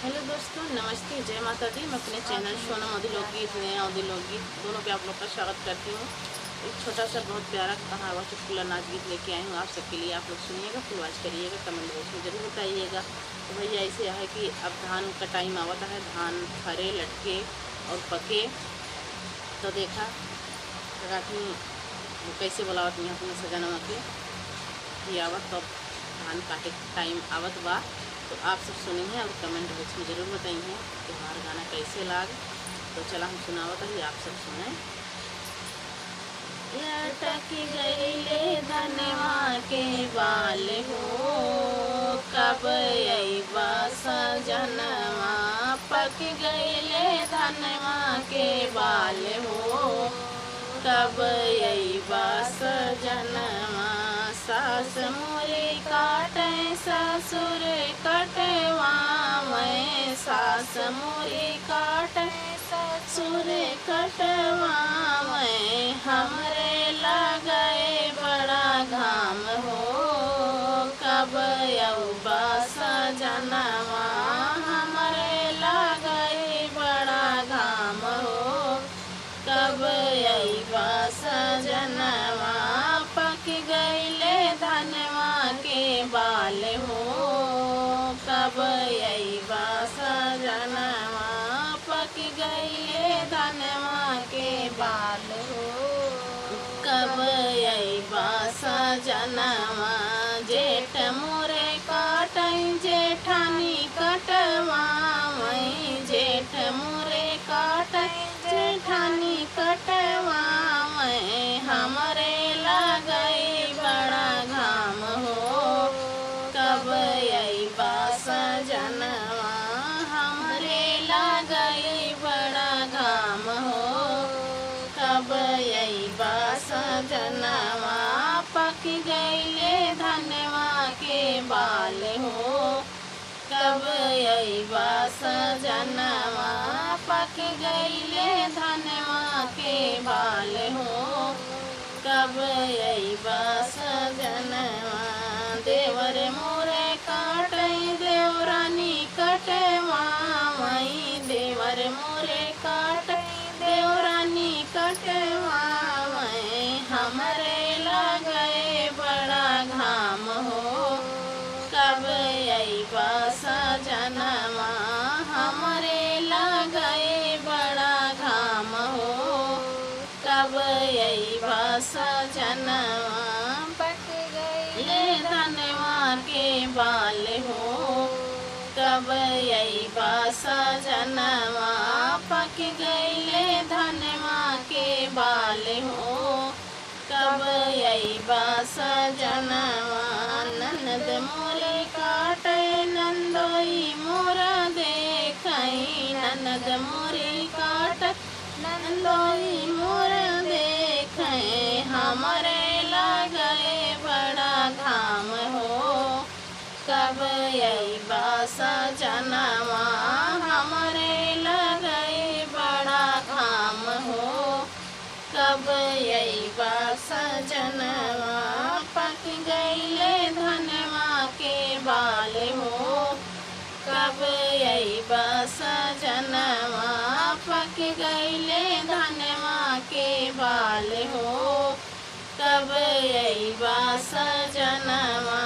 Hello दोस्तों, नमस्ते, जय माता दी। मैं अपने चैनल सोनम अवधी लोकगीत नया अवधी लोकगीत दोनों पे आप लोग का स्वागत करती हूँ। एक छोटा सा बहुत प्यारा कहावा चुटकुला नाच गीत लेके आई हूँ आप सबके लिए। आप लोग सुनिएगा, फुल वॉच करिएगा, कमेंट बॉक्स में जरूर बताइएगा। तो भैया ऐसे है कि अब धान का टाइम आवता है, धान फरे लटके और पके। तो देखा राखी कैसे बोलावत नहीं अपने सजनवा के कि आवत तो धान काटे टाइम आवत बा। तो आप सब सुनिए और कमेंट बॉक्स में ज़रूर बताइए कि हमारा गाना कैसे लाग। तो चला हम सुनावत ही, आप सब सुने। लटक गईले धनवा के बाल हो, कब अइबा सजनवा। पक गईले धनवा के बाल हो, कब अइबा सजनवा। सास मोरे काटे ससुर कटवावे, सास मोरे काटे ससुर कटवावे। हमरे लगे बड़ा घाम हो, कब अइबा सजनवा। हमरे लगे बड़ा घाम हो, कब अइबा सजनवा। पक गईले धनवा के बाल हो, कब अइबा सजनवा। पक गईले धनवा के बाल हो, कब अइबा सजनवा। जेठ मोरे काटई जेठानी कटवावै, जेठ मोरे काटई जेठानी कटवावै। हमरे लगई बड़ा घाम हो, कब अइबा सजनवा। हमरे लगई बड़ा घाम हो, कब अइबा सजनवा। पक गईले धनवा के बाल हो, कब अइबा सजनवा। पक गईले धनवा के बाल हो, कब अइबा सजनवा। देवर मोरे काटई देवरानी कटवावै, देवर मोरे काटई देवरानी कटवावै। हमरे लगे बड़ा घाम हो, कब अइबा सजनवा। हमरे लगे बड़ा घाम हो, कब अइबा सजनवा। पक गईले धनवा के बाल हो, कब अइबा सजनवा। पक गईले धनवा के बाल हो, कब अइबा सजनवा। ननद मोरे काटे नंदोई मोरा देखई, ननद मोरे काटे नंदोई मोरा देखई। हमरे लगे बड़ा घाम हो, कब अइबा सजनवा। हमरे लगे बड़ा घाम हो, कब अइबा सजनवा। पक गईले धनवा के बाल हो, कब अइबा सजनवा। पक गईले धनवा के बाल हो, कब अइबा सजनवा।